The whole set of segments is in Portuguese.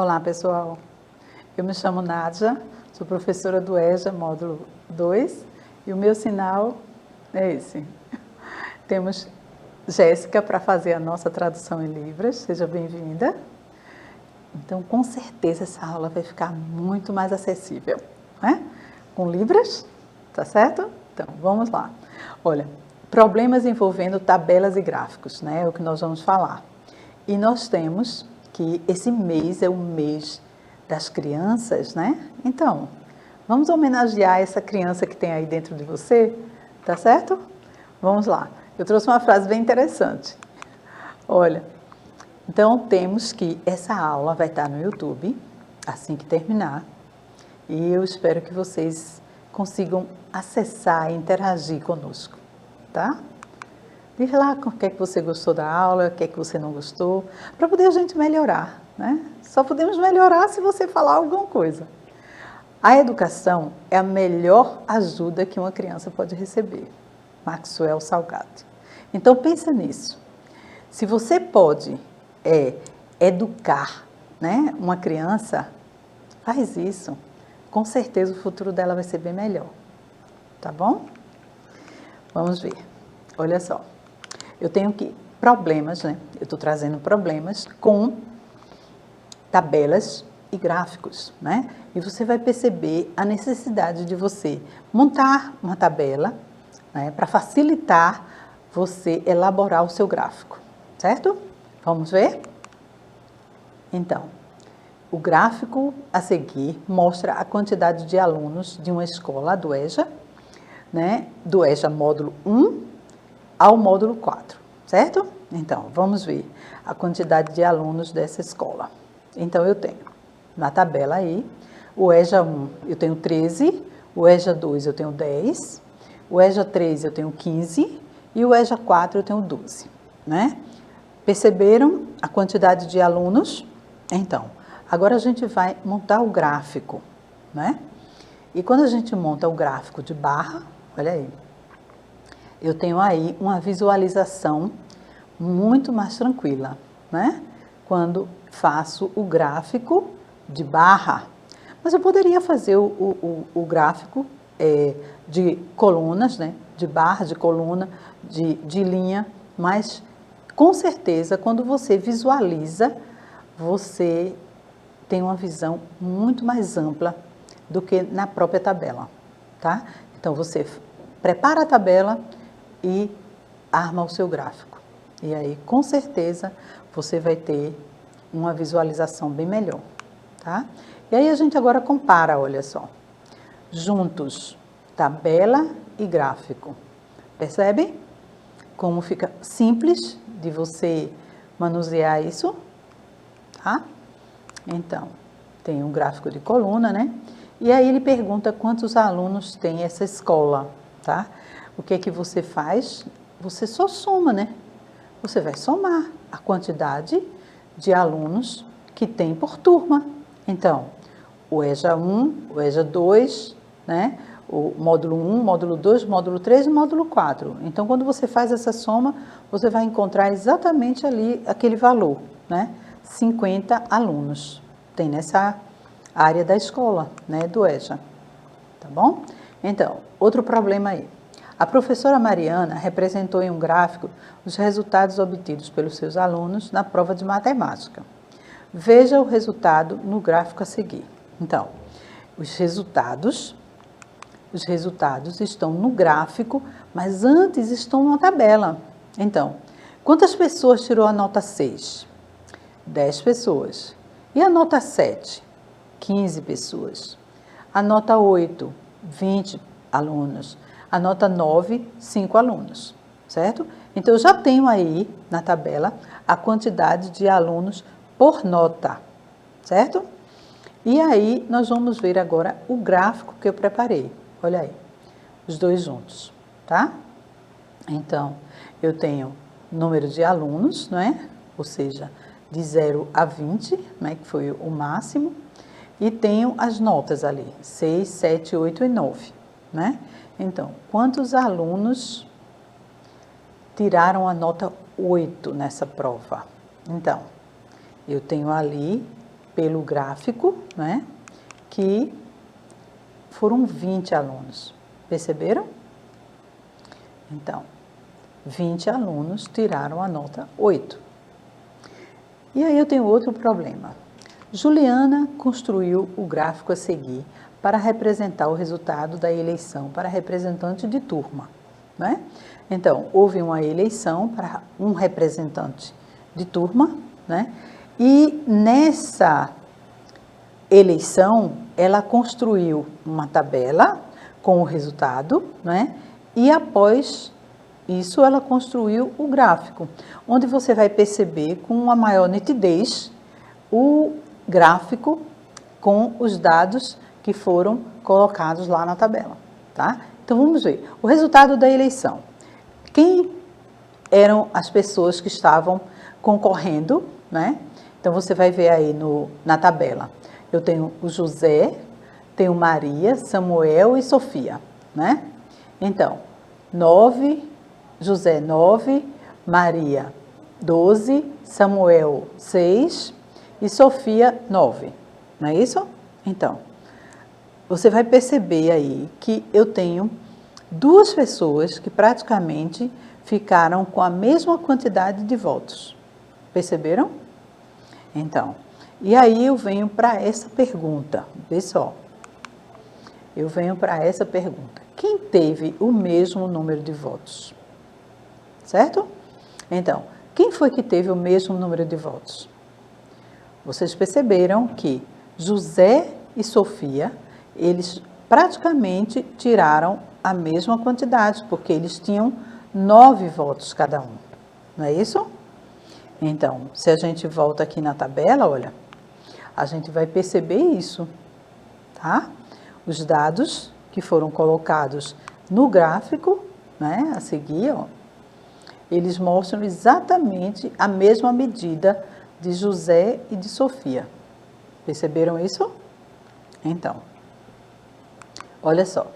Olá, pessoal. Eu me chamo Nádia, sou professora do EJA, módulo 2, e o meu sinal é esse. Temos Jéssica para fazer a nossa tradução em Libras, seja bem-vinda. Então, com certeza, essa aula vai ficar muito mais acessível, né? Com Libras, tá certo? Então, vamos lá. Olha, problemas envolvendo tabelas e gráficos, né? É o que nós vamos falar. E nós temos que esse mês é o mês das crianças, né? Então, vamos homenagear essa criança que tem aí dentro de você, tá certo? Vamos lá. Eu trouxe uma frase bem interessante. Olha, então temos que essa aula vai estar no YouTube assim que terminar. E eu espero que vocês consigam acessar e interagir conosco, tá? Diz lá o que é que você gostou da aula, o que é que você não gostou, para poder a gente melhorar, né? Só podemos melhorar se você falar alguma coisa. A educação é a melhor ajuda que uma criança pode receber. Maxwell Salgado. Então pensa nisso. Se você pode educar, né, uma criança, faz isso. Com certeza o futuro dela vai ser bem melhor. Tá bom? Vamos ver. Olha só. Eu tenho problemas, né? Eu estou trazendo problemas com tabelas e gráficos, né? E você vai perceber a necessidade de você montar uma tabela, né, para facilitar você elaborar o seu gráfico, certo? Vamos ver? Então, o gráfico a seguir mostra a quantidade de alunos de uma escola do EJA, né? Do EJA módulo 1 ao módulo 4, certo? Então, vamos ver a quantidade de alunos dessa escola. Então, eu tenho na tabela aí, o EJA 1 eu tenho 13, o EJA 2 eu tenho 10, o EJA 3 eu tenho 15 e o EJA 4 eu tenho 12, né? Perceberam a quantidade de alunos? Então, agora a gente vai montar o gráfico, né? E quando a gente monta o gráfico de barra, olha aí, eu tenho aí uma visualização muito mais tranquila, né? Quando faço o gráfico de barra. Mas eu poderia fazer o gráfico de colunas, né? De barra, de coluna, de linha, mas com certeza quando você visualiza, você tem uma visão muito mais ampla do que na própria tabela, tá? Então você prepara a tabela e arma o seu gráfico. E aí, com certeza, você vai ter uma visualização bem melhor, tá? E aí a gente agora compara, olha só. Juntos, tabela e gráfico. Percebem? Como fica simples de você manusear isso, tá? Então, tem um gráfico de coluna, né? E aí ele pergunta quantos alunos tem essa escola, tá? O que é que você faz? Você só soma, né? Você vai somar a quantidade de alunos que tem por turma. Então, o EJA 1, o EJA 2, né? O módulo 1, módulo 2, módulo 3 e módulo 4. Então, quando você faz essa soma, você vai encontrar exatamente ali aquele valor, né? 50 alunos tem nessa área da escola, né? Do EJA, tá bom? Então, outro problema aí. A professora Mariana representou em um gráfico os resultados obtidos pelos seus alunos na prova de matemática. Veja o resultado no gráfico a seguir. Então, os resultados estão no gráfico, mas antes estão na tabela. Então, quantas pessoas tirou a nota 6? 10 pessoas. E a nota 7? 15 pessoas. A nota 8? 20 alunos. A nota 9, 5 alunos, certo? Então, eu já tenho aí na tabela a quantidade de alunos por nota, certo? E aí, nós vamos ver agora o gráfico que eu preparei. Olha aí, os dois juntos, tá? Então, eu tenho número de alunos, não é? Ou seja, de 0 a 20, né? Que foi o máximo. E tenho as notas ali, 6, 7, 8 e 9, né? Então, quantos alunos tiraram a nota 8 nessa prova? Então, eu tenho ali pelo gráfico, né, que foram 20 alunos. Perceberam? Então, 20 alunos tiraram a nota 8. E aí eu tenho outro problema. Juliana construiu o gráfico a seguir para representar o resultado da eleição para representante de turma, né? Então, houve uma eleição para um representante de turma, né? E nessa eleição, ela construiu uma tabela com o resultado, né? E após isso, ela construiu o gráfico, onde você vai perceber com uma maior nitidez o gráfico com os dados que foram colocados lá na tabela, tá? Então, vamos ver. O resultado da eleição. Quem eram as pessoas que estavam concorrendo, né? Então, você vai ver aí na tabela. Eu tenho o José, tenho Maria, Samuel e Sofia, né? Então, 9, José 9, Maria 12, Samuel 6 e Sofia 9, não é isso? Então, você vai perceber aí que eu tenho duas pessoas que praticamente ficaram com a mesma quantidade de votos. Perceberam? Então, e aí eu venho para essa pergunta, pessoal. Eu venho para essa pergunta. Quem teve o mesmo número de votos? Certo? Então, quem foi que teve o mesmo número de votos? Vocês perceberam que José e Sofia, eles praticamente tiraram a mesma quantidade, porque eles tinham 9 votos cada um. Não é isso? Então, se a gente volta aqui na tabela, olha, a gente vai perceber isso, tá? Os dados que foram colocados no gráfico, né, a seguir, ó, eles mostram exatamente a mesma medida de José e de Sofia. Perceberam isso? Então, olha só.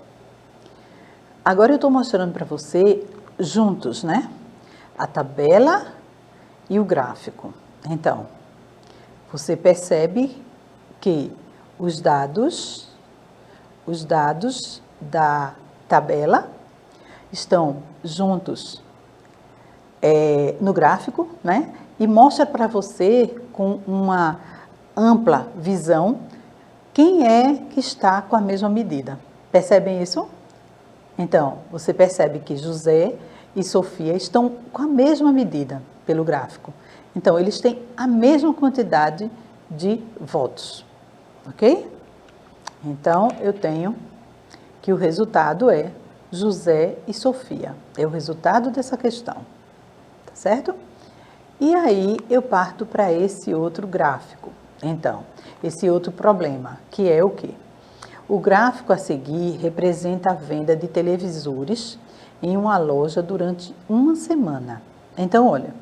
Agora eu estou mostrando para você juntos, né? A tabela e o gráfico. Então, você percebe que os dados da tabela estão juntos no gráfico, né? E mostra para você com uma ampla visão quem é que está com a mesma medida. Percebem isso? Então, você percebe que José e Sofia estão com a mesma medida pelo gráfico. Então, eles têm a mesma quantidade de votos, ok? Então, eu tenho que o resultado é José e Sofia. É o resultado dessa questão, tá certo? E aí, eu parto para esse outro gráfico. Então, esse outro problema, que é o quê? O gráfico a seguir representa a venda de televisores em uma loja durante uma semana. Então, olha,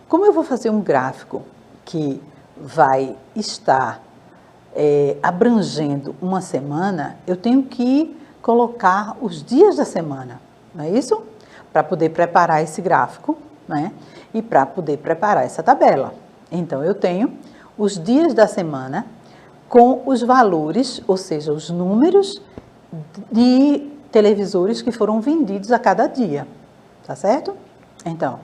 como eu vou fazer um gráfico que vai estar abrangendo uma semana, eu tenho que colocar os dias da semana, não é isso? Para poder preparar esse gráfico, né? E para poder preparar essa tabela. Então, eu tenho os dias da semana com os valores, ou seja, os números de televisores que foram vendidos a cada dia, tá certo? Então,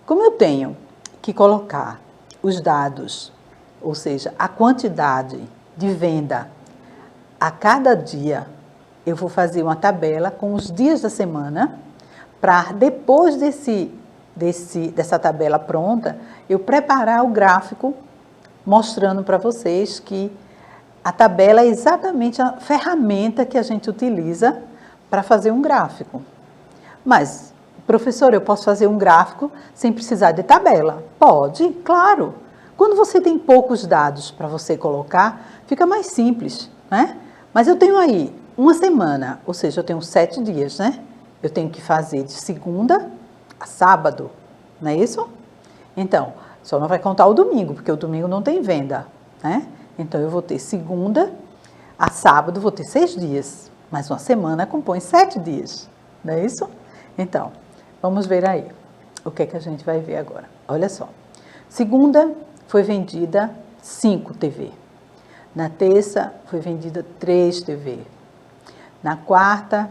como eu tenho que colocar os dados, ou seja, a quantidade de venda a cada dia, eu vou fazer uma tabela com os dias da semana, para depois dessa tabela pronta, eu preparar o gráfico mostrando para vocês que a tabela é exatamente a ferramenta que a gente utiliza para fazer um gráfico. Mas, professor, eu posso fazer um gráfico sem precisar de tabela? Pode, claro. Quando você tem poucos dados para você colocar, fica mais simples, né? Mas eu tenho aí uma semana, ou seja, eu tenho 7 dias, né? Eu tenho que fazer de segunda a sábado, não é isso? Então, só não vai contar o domingo, porque o domingo não tem venda, né? Então, eu vou ter segunda a sábado, vou ter 6 dias. Mas uma semana compõe 7 dias, não é isso? Então, vamos ver aí o que é que a gente vai ver agora. Olha só. Segunda foi vendida 5 TV. Na terça, foi vendida 3 TV. Na quarta,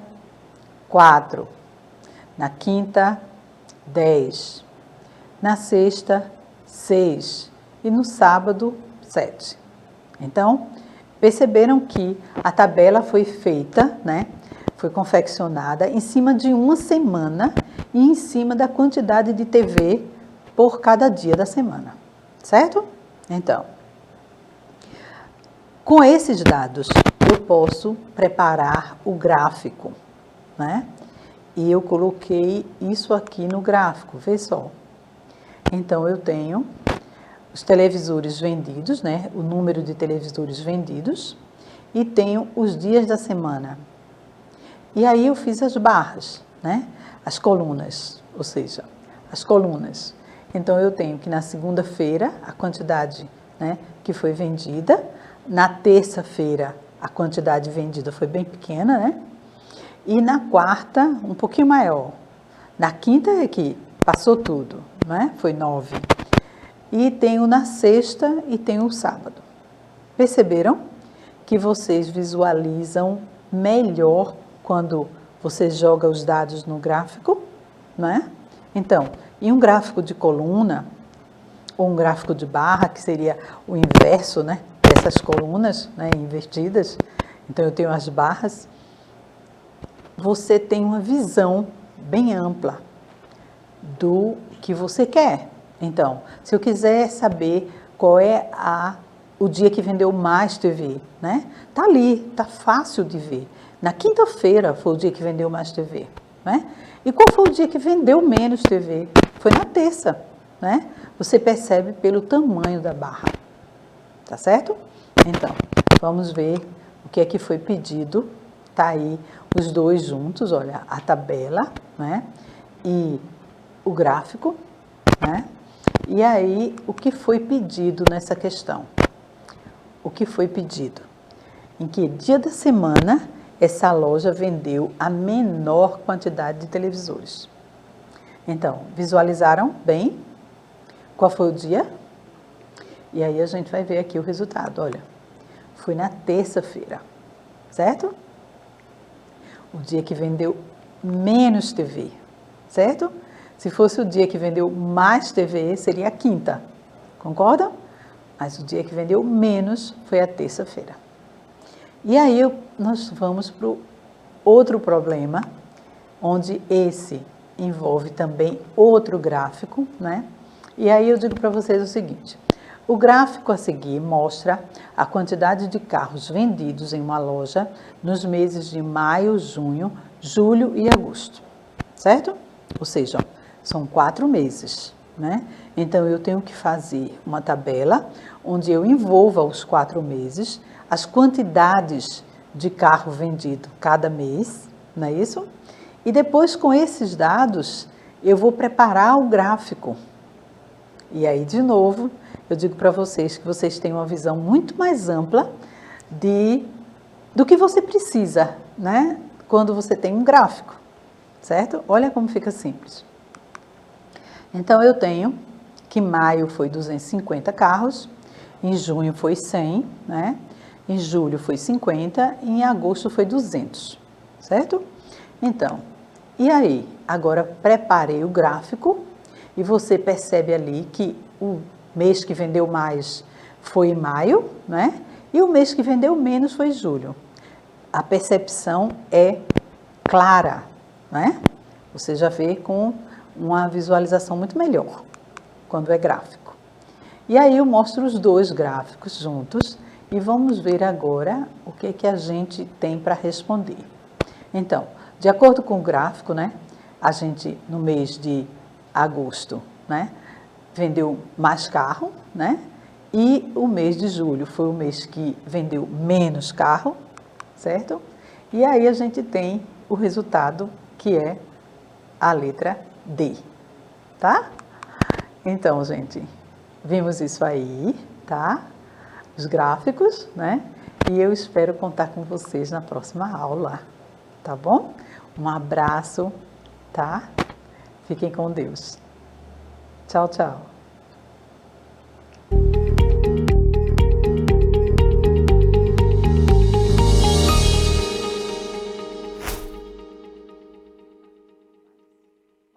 4. Na quinta, 10. Na sexta, 6. E no sábado, 7. Então, perceberam que a tabela foi feita, né? Foi confeccionada em cima de uma semana e em cima da quantidade de TV por cada dia da semana, certo? Então, com esses dados, eu posso preparar o gráfico, né? E eu coloquei isso aqui no gráfico, vê só. Então, eu tenho os televisores vendidos, né? O número de televisores vendidos e tenho os dias da semana. E aí eu fiz as barras, né? As colunas, ou seja, as colunas. Então, eu tenho que na segunda-feira, a quantidade, né, que foi vendida. Na terça-feira, a quantidade vendida foi bem pequena, né? E na quarta, um pouquinho maior. Na quinta é que passou tudo, né? Foi 9. E tenho na sexta e tenho o sábado. Perceberam que vocês visualizam melhor quando você joga os dados no gráfico, né? Então, em um gráfico de coluna, ou um gráfico de barra, que seria o inverso, né? Dessas colunas, né? Invertidas, então eu tenho as barras, você tem uma visão bem ampla do que você quer. Então, se eu quiser saber qual é o dia que vendeu mais TV, né? Tá ali, tá fácil de ver. Na quinta-feira foi o dia que vendeu mais TV, né? E qual foi o dia que vendeu menos TV? Foi na terça, né? Você percebe pelo tamanho da barra, tá certo? Então, vamos ver o que é que foi pedido. Tá aí os dois juntos, olha, a tabela, né? E o gráfico, né? E aí, o que foi pedido nessa questão? O que foi pedido? Em que dia da semana essa loja vendeu a menor quantidade de televisores? Então, visualizaram bem qual foi o dia? E aí a gente vai ver aqui o resultado, olha. Foi na terça-feira, certo? O dia que vendeu menos TV, certo? Se fosse o dia que vendeu mais TV, seria a quinta, concordam? Mas o dia que vendeu menos foi a terça-feira. E aí nós vamos para o outro problema, onde esse envolve também outro gráfico, né? E aí eu digo para vocês o seguinte: o gráfico a seguir mostra a quantidade de carros vendidos em uma loja nos meses de maio, junho, julho e agosto, certo? Ou seja, são 4 meses, né? Então, eu tenho que fazer uma tabela onde eu envolva os 4 meses, as quantidades de carro vendido cada mês, não é isso? E depois, com esses dados, eu vou preparar o gráfico. E aí, de novo, eu digo para vocês que vocês têm uma visão muito mais ampla do que você precisa, né? Quando você tem um gráfico, certo? Olha como fica simples. Então, eu tenho que maio foi 250 carros, em junho foi 100, né? Em julho foi 50 e em agosto foi 200, certo? Então, e aí? Agora preparei o gráfico e você percebe ali que o mês que vendeu mais foi maio, né? E o mês que vendeu menos foi julho. A percepção é clara, né? Você já vê com uma visualização muito melhor quando é gráfico. E aí eu mostro os dois gráficos juntos e vamos ver agora o que é que a gente tem para responder. Então, de acordo com o gráfico, né, a gente no mês de agosto, né, vendeu mais carro, né, e o mês de julho foi o mês que vendeu menos carro, certo? E aí a gente tem o resultado que é a letra D, tá? Então, gente, vimos isso aí, tá? Os gráficos, né? E eu espero contar com vocês na próxima aula, tá bom? Um abraço, tá? Fiquem com Deus. Tchau, tchau.